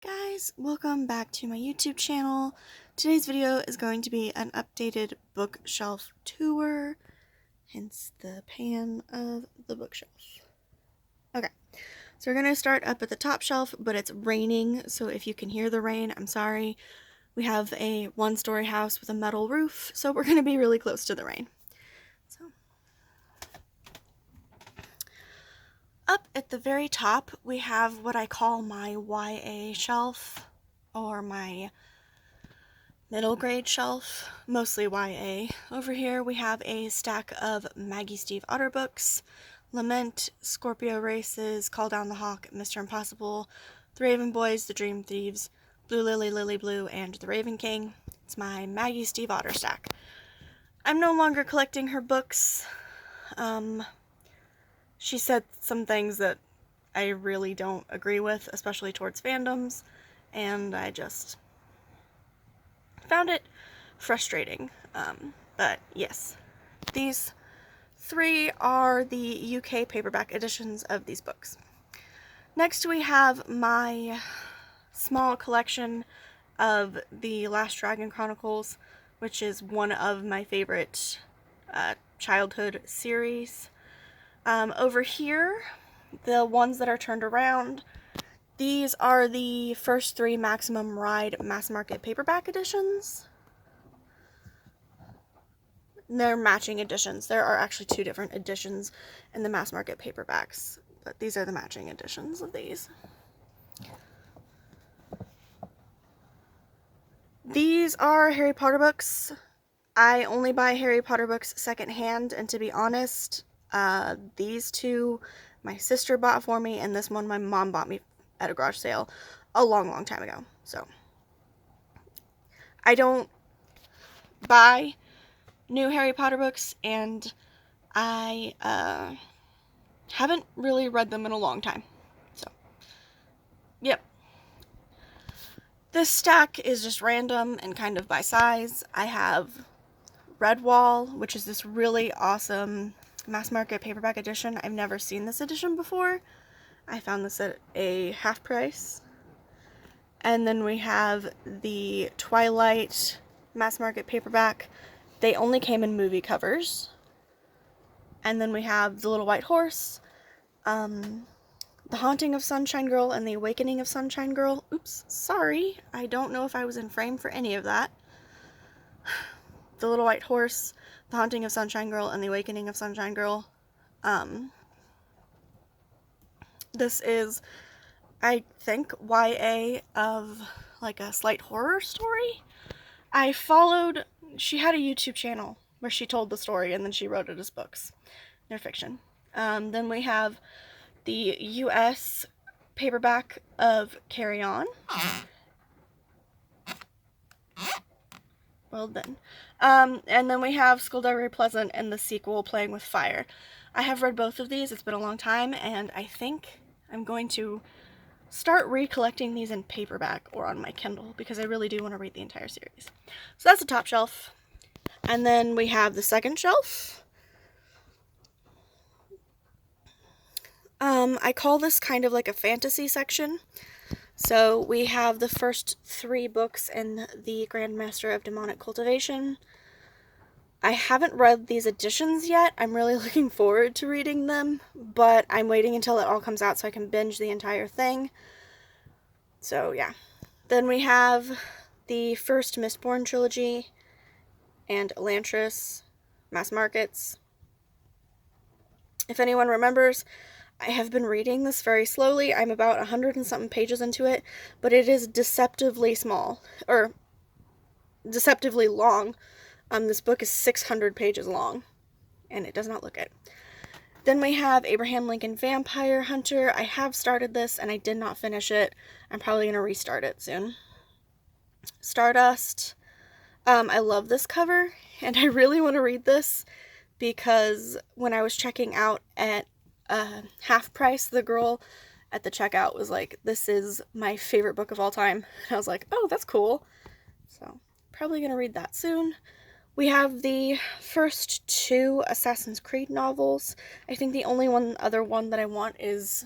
Guys, welcome back to my YouTube channel. Today's video is going to be an updated bookshelf tour, hence the pan of the bookshelf. Okay, so we're going to start up at the top shelf, but it's raining, so if you can hear the rain, I'm sorry. We have a one-story house with a metal roof, so we're going to be really close to the rain. So, up at the very top, we have what I call my YA shelf, or my middle grade shelf, mostly YA. Over here we have a stack of Maggie Steve Otter books, Lament, Scorpio Races, Call Down the Hawk, Mr. Impossible, The Raven Boys, The Dream Thieves, Blue Lily, Lily Blue, and The Raven King. It's my Maggie Steve Otter stack. I'm no longer collecting her books. She said some things that I really don't agree with, especially towards fandoms, and I just found it frustrating. But yes, these three are the UK paperback editions of these books. Next we have my small collection of the Last Dragon Chronicles, which is one of my favorite childhood series. Over here, the ones that are turned around, these are the first three Maximum Ride mass market paperback editions. They're matching editions. There are actually two different editions in the mass market paperbacks, but these are the matching editions of these. These are Harry Potter books. I only buy Harry Potter books secondhand, and to be honest, these two my sister bought for me, and this one my mom bought me at a garage sale a long time ago. So I don't buy new Harry Potter books, and I haven't really read them in a long time. So, yep. This stack is just random and kind of by size. I have Redwall, which is this really awesome mass market paperback edition. I've never seen this edition before. I found this at a half price. And then we have the Twilight mass market paperback. They only came in movie covers. And then we have The Little White Horse, The Haunting of Sunshine Girl, and The Awakening of Sunshine Girl. Oops, sorry. I don't know if I was in frame for any of that. The Little White Horse, The Haunting of Sunshine Girl, and The Awakening of Sunshine Girl. This is, I think, YA of like a slight horror story. She had a YouTube channel where she told the story and then she wrote it as books. They're fiction. Then we have the US paperback of Carry On. Well done. And then we have Skullduggery Pleasant and the sequel, Playing with Fire. I have read both of these. It's been a long time, and I think I'm going to start recollecting these in paperback or on my Kindle, because I really do want to read the entire series. So that's the top shelf. And then we have the second shelf. I call this kind of like a fantasy section. So we have the first three books in the Grandmaster of Demonic Cultivation. I haven't read these editions yet. I'm really looking forward to reading them, but I'm waiting until it all comes out so I can binge the entire thing. So yeah. Then we have the first Mistborn trilogy and Elantris mass markets. If anyone remembers, I have been reading this very slowly. I'm about 100 and something pages into it, but it is deceptively small, or deceptively long. This book is 600 pages long, and it does not look good. Then we have Abraham Lincoln Vampire Hunter. I have started this, and I did not finish it. I'm probably going to restart it soon. Stardust. I love this cover, and I really want to read this, because when I was checking out at half price, the girl at the checkout was like, "This is my favorite book of all time." And I was like, oh, that's cool. So, probably going to read that soon. We have the first two Assassin's Creed novels. I think the only other one that I want is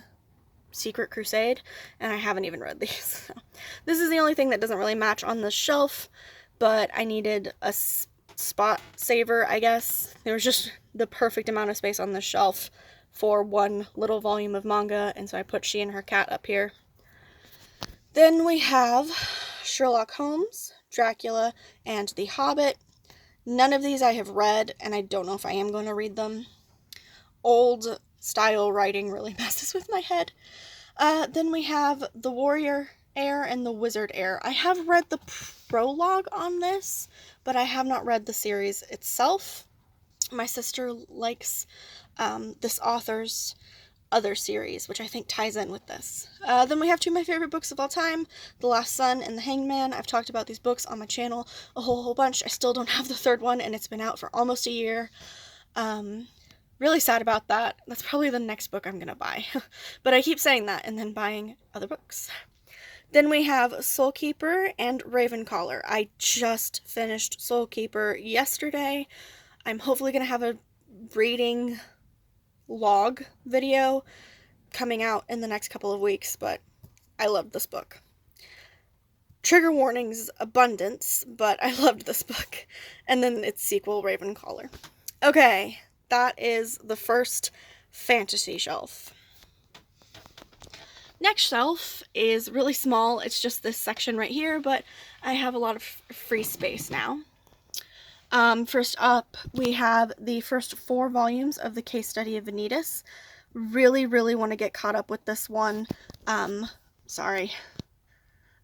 Secret Crusade, and I haven't even read these. So this is the only thing that doesn't really match on the shelf, but I needed a spot saver, I guess. There was just the perfect amount of space on the shelf for one little volume of manga, and so I put She and Her Cat up here. Then we have Sherlock Holmes, Dracula, and The Hobbit. None of these I have read, and I don't know if I am going to read them. Old style writing really messes with my head. Then we have The Warrior Heir and The Wizard Heir. I have read the prologue on this, but I have not read the series itself. My sister likes this author's other series, which I think ties in with this. Then we have two of my favorite books of all time, The Last Sun and The Hanged Man. I've talked about these books on my channel a whole bunch. I still don't have the third one, and it's been out for almost a year. Really sad about that. That's probably the next book I'm gonna buy. But I keep saying that and then buying other books. Then we have Soul Keeper and Ravencaller. I just finished Soul Keeper yesterday. I'm hopefully gonna have a reading log video coming out in the next couple of weeks, but I loved this book. Trigger warnings abundance, but I loved this book. And then its sequel, Ravencaller. Okay, that is the first fantasy shelf. Next shelf is really small. It's just this section right here, but I have a lot of free space now. First up, we have the first 4 volumes of The Case Study of Vanitas. Really, really want to get caught up with this one. Sorry.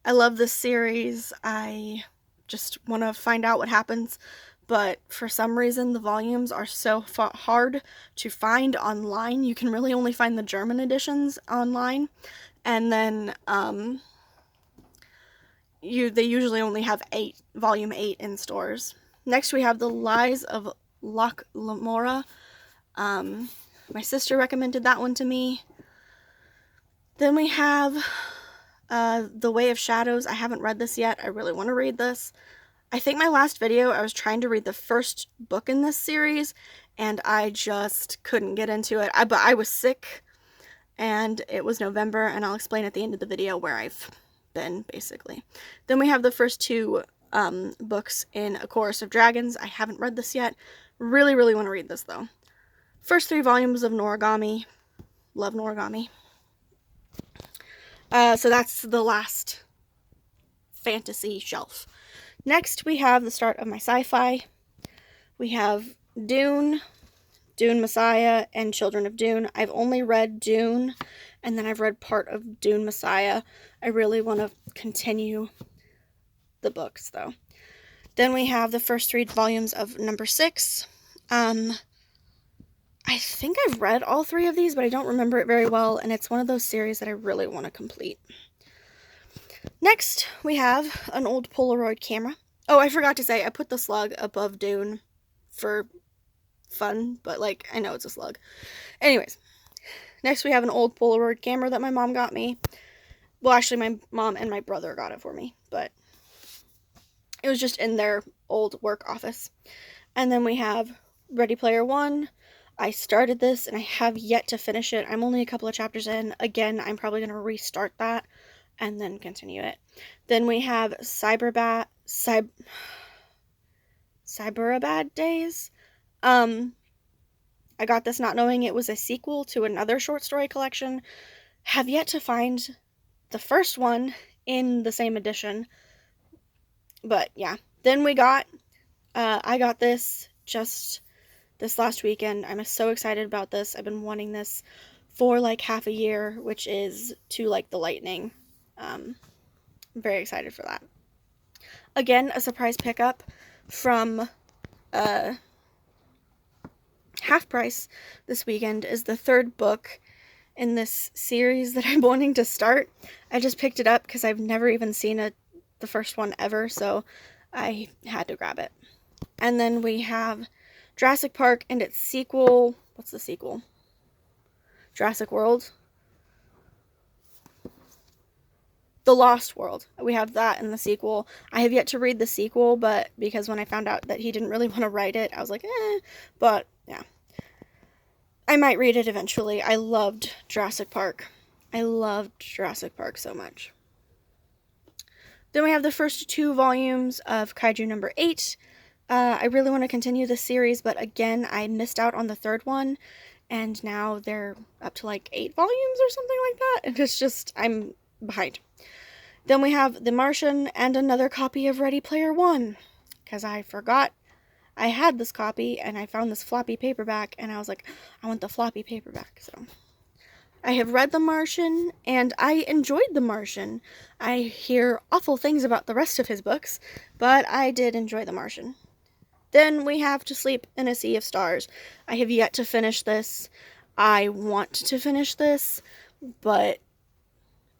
I love this series. I just want to find out what happens, but for some reason the volumes are so hard to find online. You can really only find the German editions online, and then they usually only have volume 8 in stores. Next we have The Lies of Locke Lamora. My sister recommended that one to me. Then we have The Way of Shadows. I haven't read this yet. I really want to read this. I think my last video I was trying to read the first book in this series, and I just couldn't get into it. But I was sick, and it was November, and I'll explain at the end of the video where I've been, basically. Then we have the first 2 books in A Chorus of Dragons. I haven't read this yet. Really, really want to read this, though. First 3 volumes of Noragami. Love Noragami. So that's the last fantasy shelf. Next, we have the start of my sci-fi. We have Dune, Dune Messiah, and Children of Dune. I've only read Dune, and then I've read part of Dune Messiah. I really want to continue the books, though. Then we have the first 3 volumes of Number 6. I think I've read all 3 of these, but I don't remember it very well, and it's one of those series that I really want to complete. Next, we have an old Polaroid camera. Oh, I forgot to say, I put the slug above Dune for fun, but, like, I know it's a slug. Anyways, next we have an old Polaroid camera that my mom got me. Well, actually, my mom and my brother got it for me, but it was just in their old work office. And then we have Ready Player One. I started this, and I have yet to finish it. I'm only a couple of chapters in. Again, I'm probably going to restart that and then continue it. Then we have Cyberabad Days. I got this not knowing it was a sequel to another short story collection. Have yet to find the first one in the same edition. But yeah. Then we got, I got this just this last weekend. I'm so excited about this. I've been wanting this for like half a year, which is To Like the Lightning. I'm very excited for that. Again, a surprise pickup from Half Price this weekend is the 3rd book in this series that I'm wanting to start. I just picked it up because I've never even seen the first one ever, so I had to grab it. And then we have Jurassic Park and its sequel. What's the sequel? Jurassic World? The Lost World. We have that in the sequel. I have yet to read the sequel, but because when I found out that he didn't really want to write it, I was like, but yeah. I might read it eventually. I loved Jurassic Park. I loved Jurassic Park so much. Then we have the first 2 volumes of Kaiju number 8. I really want to continue the series, but again, I missed out on the 3rd one, and now they're up to like 8 volumes or something like that, and it's just, I'm behind. Then we have The Martian and another copy of Ready Player One, because I forgot I had this copy, and I found this floppy paperback, and I was like, I want the floppy paperback, so... I have read The Martian, and I enjoyed The Martian. I hear awful things about the rest of his books, but I did enjoy The Martian. Then we have To Sleep in a Sea of Stars. I have yet to finish this. I want to finish this, but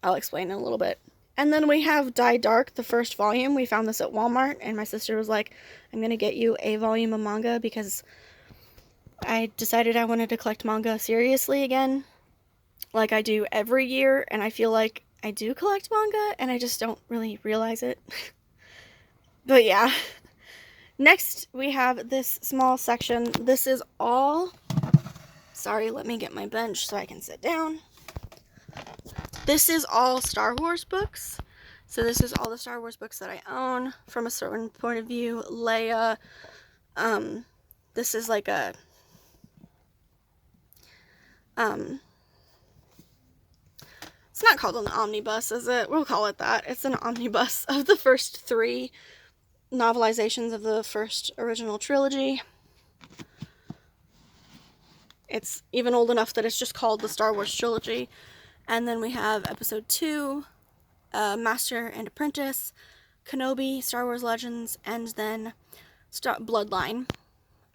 I'll explain in a little bit. And then we have Die Dark, the first volume. We found this at Walmart, and my sister was like, I'm going to get you a volume of manga because I decided I wanted to collect manga seriously again, like I do every year, and I feel like I do collect manga, and I just don't really realize it. But yeah. Next, we have this small section. This is all... Sorry, let me get my bench so I can sit down. This is all Star Wars books. So this is all the Star Wars books that I own from a certain point of view. Leia. This is like a... It's not called an omnibus, is it? We'll call it that. It's an omnibus of the first 3 novelizations of the first original trilogy. It's even old enough that it's just called the Star Wars trilogy. And then we have episode 2, Master and Apprentice, Kenobi, Star Wars Legends, and then Bloodline.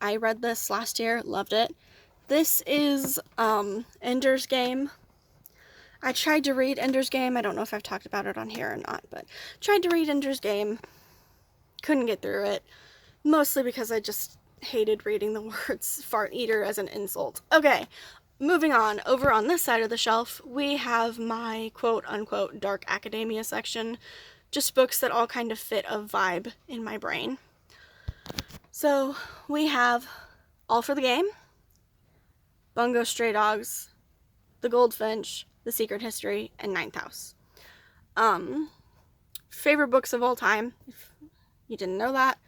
I read this last year, loved it. This is Ender's Game. I tried to read Ender's Game. I don't know if I've talked about it on here or not, but tried to read Ender's Game. Couldn't get through it. Mostly because I just hated reading the words fart eater as an insult. Okay, moving on. Over on this side of the shelf, we have my quote-unquote dark academia section. Just books that all kind of fit a vibe in my brain. So, we have All for the Game, Bungo Stray Dogs, The Goldfinch, The Secret History, and Ninth House. Favorite books of all time, if you didn't know that.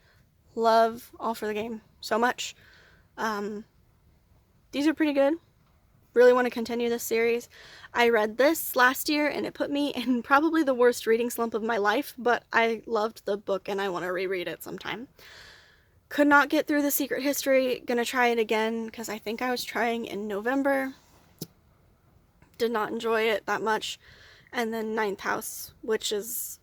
Love All for the Game so much. These are pretty good. Really want to continue this series. I read this last year and it put me in probably the worst reading slump of my life, but I loved the book and I want to reread it sometime. Could not get through The Secret History. Gonna try it again because I think I was trying in November. Did not enjoy it that much. And then Ninth House, which is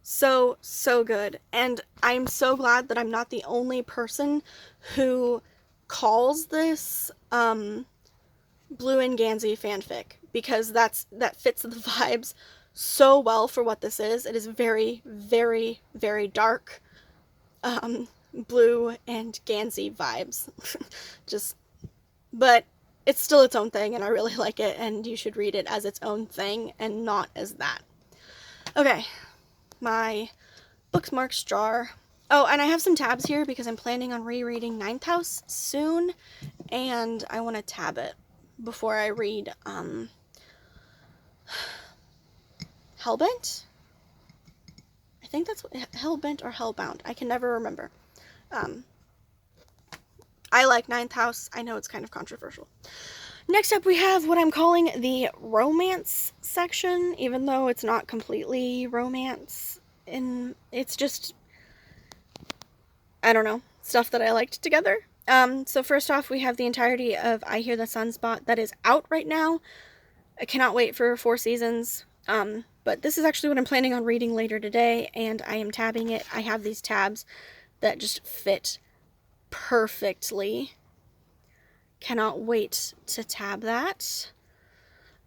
so good. And I'm so glad that I'm not the only person who calls this Blue and Gansey fanfic, because that fits the vibes so well for what this is. It is very, very, very dark. Blue and Gansey vibes. But it's still its own thing, and I really like it, and you should read it as its own thing, and not as that. Okay, my bookmarks jar. Oh, and I have some tabs here, because I'm planning on rereading Ninth House soon, and I want to tab it before I read, Hellbent? I think that's what, Hellbent or Hellbound. I can never remember. I like Ninth House. I know it's kind of controversial. Next up, we have what I'm calling the romance section, even though it's not completely romance. It's just, I don't know, stuff that I liked together. So first off, we have the entirety of I Hear the Sunspot that is out right now. I cannot wait for 4 seasons. But this is actually what I'm planning on reading later today, and I am tabbing it. I have these tabs that just fit perfectly. Cannot wait to tab that.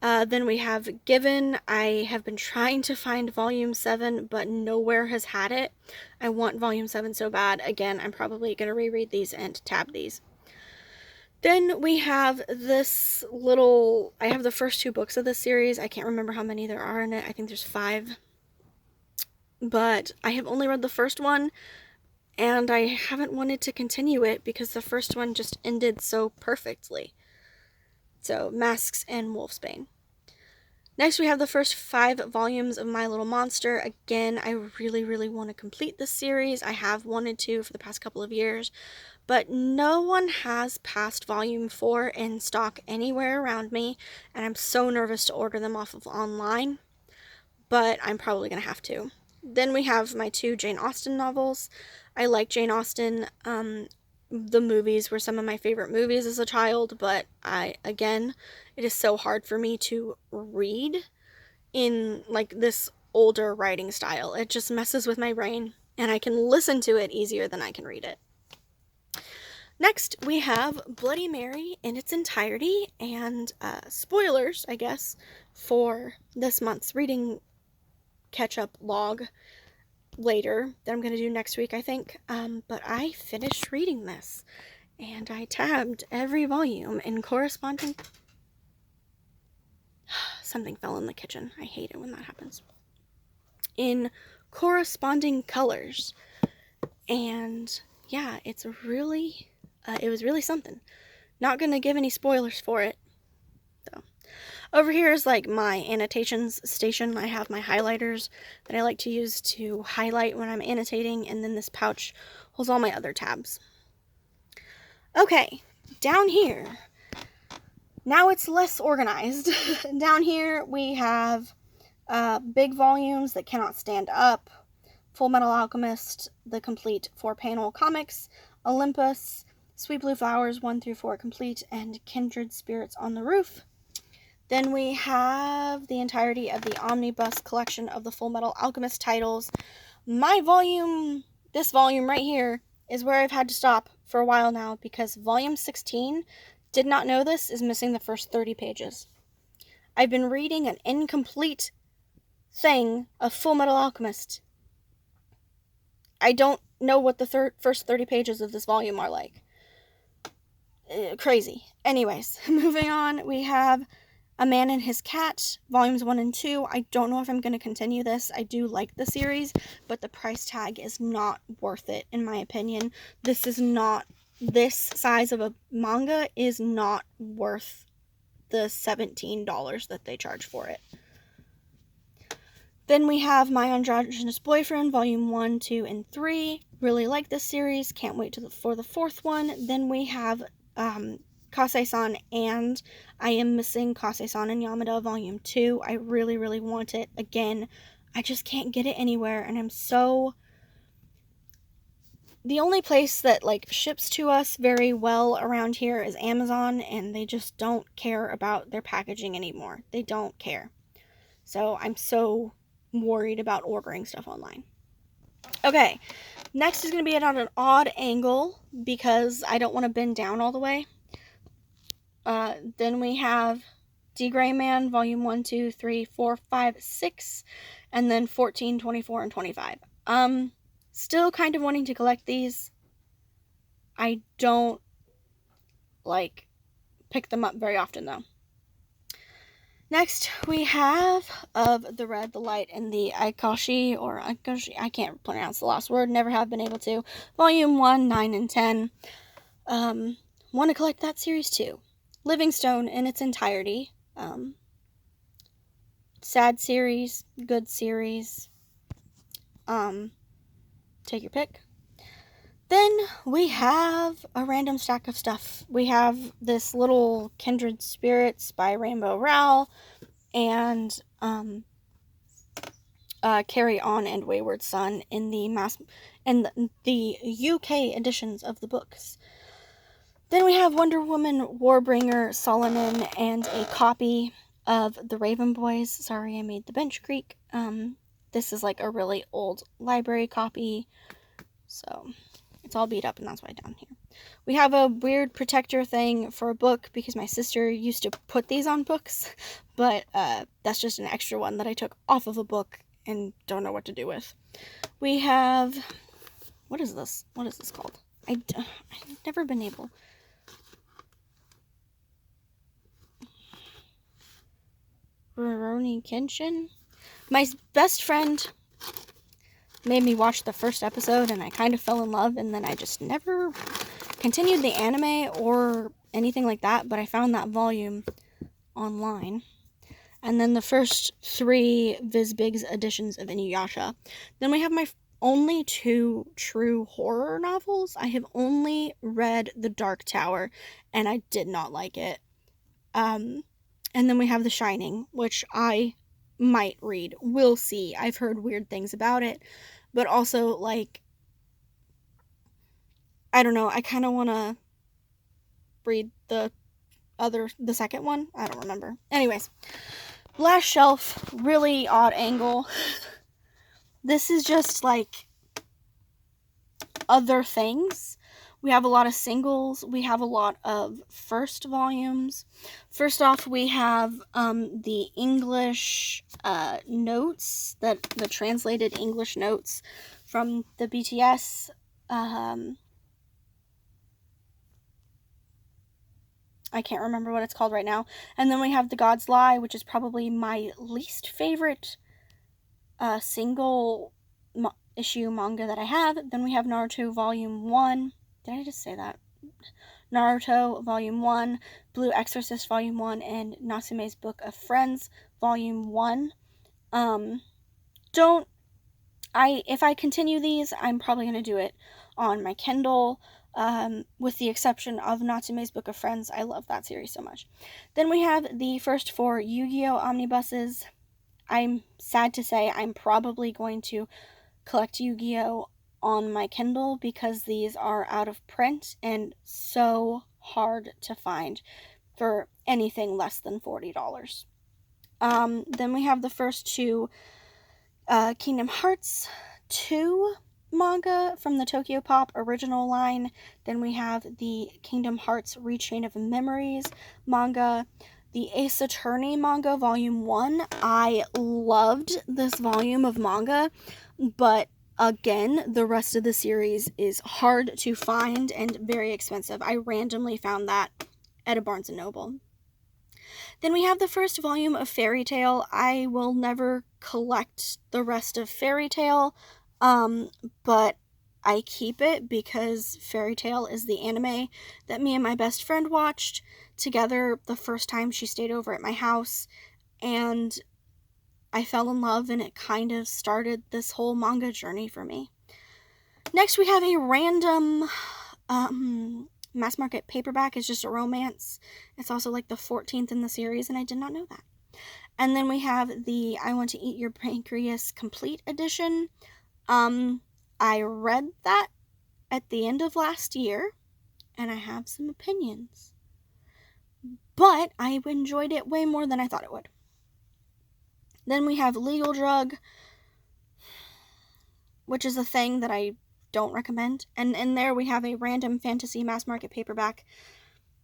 Then we have Given. I have been trying to find Volume 7, but nowhere has had it. I want Volume 7 so bad. Again, I'm probably going to reread these and tab these. Then we have this little... I have the first 2 books of this series. I can't remember how many there are in it. I think there's 5. But I have only read the first one, and I haven't wanted to continue it because the first one just ended so perfectly. So, Masks and Wolfsbane. Next, we have the first 5 volumes of My Little Monster. Again, I really, really want to complete this series. I have wanted to for the past couple of years, but no one has past volume 4 in stock anywhere around me, and I'm so nervous to order them off of online, but I'm probably going to have to. Then we have my 2 Jane Austen novels. I like Jane Austen. The movies were some of my favorite movies as a child, but it is so hard for me to read in like this older writing style. It just messes with my brain, and I can listen to it easier than I can read it. Next, we have Bloody Mary in its entirety, and spoilers, I guess, for this month's reading catch-up log later that I'm going to do next week, I think. But I finished reading this, and I tabbed every volume in corresponding... Something fell in the kitchen. I hate it when that happens. In corresponding colors. And yeah, it was really something. Not gonna give any spoilers for it, though. Over here is like my annotations station. I have my highlighters that I like to use to highlight when I'm annotating, and then this pouch holds all my other tabs. Okay, down here, now it's less organized. Down here we have big volumes that cannot stand up, Full Metal Alchemist, the complete 4-panel comics, Olympus, Sweet Blue Flowers 1 through 4 complete, and Kindred Spirits on the Roof. Then we have the entirety of the omnibus collection of the Full Metal Alchemist titles. This volume right here, is where I've had to stop for a while now, because volume 16, did not know this, is missing the first 30 pages. I've been reading an incomplete thing of Full Metal Alchemist. I don't know what the first 30 pages of this volume are like. Crazy. Anyways, moving on, we have A Man and His Cat, volumes 1 and 2. I don't know if I'm going to continue this. I do like the series, but the price tag is not worth it, in my opinion. This size of a manga is not worth the $17 that they charge for it. Then we have My Androgynous Boyfriend, Volume 1, 2, and 3. Really like this series. Can't wait for the 4th one. Then we have Kase-san, and I am missing Kase-san and Yamada, Volume 2. I really, really want it. Again, I just can't get it anywhere, and I'm so... The only place that, like, ships to us very well around here is Amazon, and they just don't care about their packaging anymore. They don't care. So I'm so worried about ordering stuff online. Okay, next is going to be at an odd angle because I don't want to bend down all the way. Then we have D. Gray Man, Volume 1, 2, 3, 4, 5, 6, and then 14, 24, and 25. Still kind of wanting to collect these. I don't, pick them up very often, though. Next, we have Of the Red, the Light, and the Aikashi, I can't pronounce the last word, never have been able to. Volume 1, 9, and 10. Want to collect that series too. Livingstone in its entirety. Sad series, good series. Take your pick. Then we have a random stack of stuff. We have this little Kindred Spirits by Rainbow Rowell and Carry On and Wayward Son in the UK editions of the books. Then we have Wonder Woman, Warbringer, Solomon, and a copy of The Raven Boys. Sorry, I made the bench creak. This is like a really old library copy, so it's all beat up, and that's why down here. We have a weird protector thing for a book because my sister used to put these on books, but that's just an extra one that I took off of a book and don't know what to do with. We have... What is this? What is this called? I've never been able... Rurouni Kenshin? My best friend made me watch the first episode, and I kind of fell in love, and then I just never continued the anime or anything like that, but I found that volume online. and then the first 3 Viz Bigs editions of Inuyasha. Then we have my only 2 true horror novels. I have only read The Dark Tower, and I did not like it. And then we have The Shining, which I might read. We'll see. I've heard weird things about it, but also, like, I don't know, I kind of want to read the second one. I don't remember. Anyways, last shelf, really odd angle. This is just like other things. We have a lot of singles. We have a lot of first volumes. First off, we have the English notes, the translated English notes from the BTS. I can't remember what it's called right now. And then we have The God's Lie, which is probably my least favorite single issue manga that I have. Then we have Naruto Volume 1. Did I just say that? Naruto Volume 1, Blue Exorcist Volume 1, and Natsume's Book of Friends Volume 1. If I continue these, I'm probably going to do it on my Kindle, with the exception of Natsume's Book of Friends. I love that series so much. Then we have the first 4 Yu-Gi-Oh! Omnibuses. I'm sad to say I'm probably going to collect Yu-Gi-Oh! On my Kindle because these are out of print and so hard to find for anything less than $40. Then we have the first 2 Kingdom Hearts 2 manga from the Tokyo Pop original line. Then we have the Kingdom Hearts Rechain of Memories manga, the Ace Attorney manga volume 1. I loved this volume of manga, but again, the rest of the series is hard to find and very expensive. I randomly found that at a Barnes & Noble. Then we have the first volume of Fairy Tail. I will never collect the rest of Fairy Tail, but I keep it because Fairy Tail is the anime that me and my best friend watched together the first time she stayed over at my house, and I fell in love, and it kind of started this whole manga journey for me. Next, we have a random mass market paperback. It's just a romance. It's also like the 14th in the series, and I did not know that. And then we have the I Want to Eat Your Pancreas Complete Edition. I read that at the end of last year, and I have some opinions. But I enjoyed it way more than I thought it would. Then we have Legal Drug, which is a thing that I don't recommend. And in there we have a random fantasy mass market paperback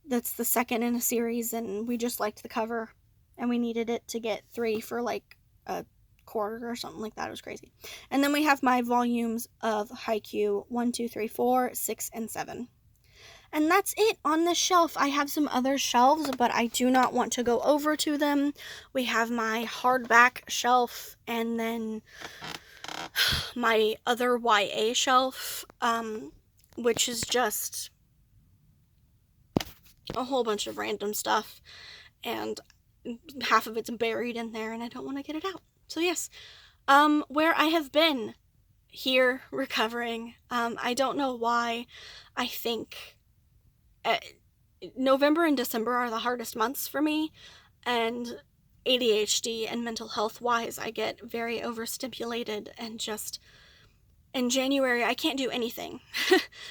that's the second in a series, and we just liked the cover, and we needed it to get 3 for like a quarter or something like that. It was crazy. And then we have my volumes of Haikyuu 1, 2, 3, 4, 6, and 7. And that's it on this shelf. I have some other shelves, but I do not want to go over to them. We have my hardback shelf, and then my other YA shelf, which is just a whole bunch of random stuff, and half of it's buried in there, and I don't want to get it out. So yes, where I have been here recovering. I don't know why. I think November and December are the hardest months for me, and ADHD and mental health wise, I get very overstimulated, and just in January I can't do anything.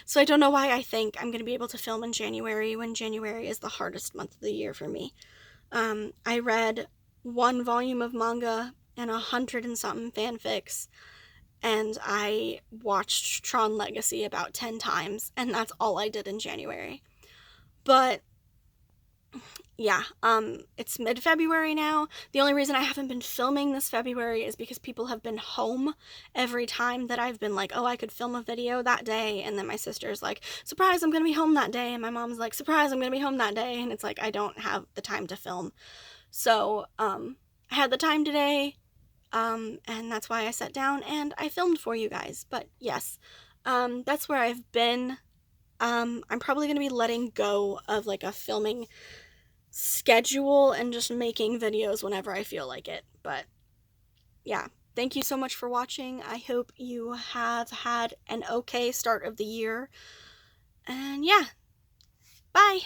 So I don't know why I think I'm going to be able to film in January when January is the hardest month of the year for me. I read 1 volume of manga and 100 and something fanfics, and I watched Tron Legacy about 10 times, and that's all I did in January. But yeah, it's mid-February now. The only reason I haven't been filming this February is because people have been home every time that I've been like, oh, I could film a video that day, and then my sister's like, surprise, I'm gonna be home that day, and my mom's like, surprise, I'm gonna be home that day, and it's like, I don't have the time to film. So, I had the time today, and that's why I sat down and I filmed for you guys. But yes, that's where I've been. I'm probably gonna be letting go of like a filming schedule and just making videos whenever I feel like it. But yeah, thank you so much for watching. I hope you have had an okay start of the year. And yeah, bye!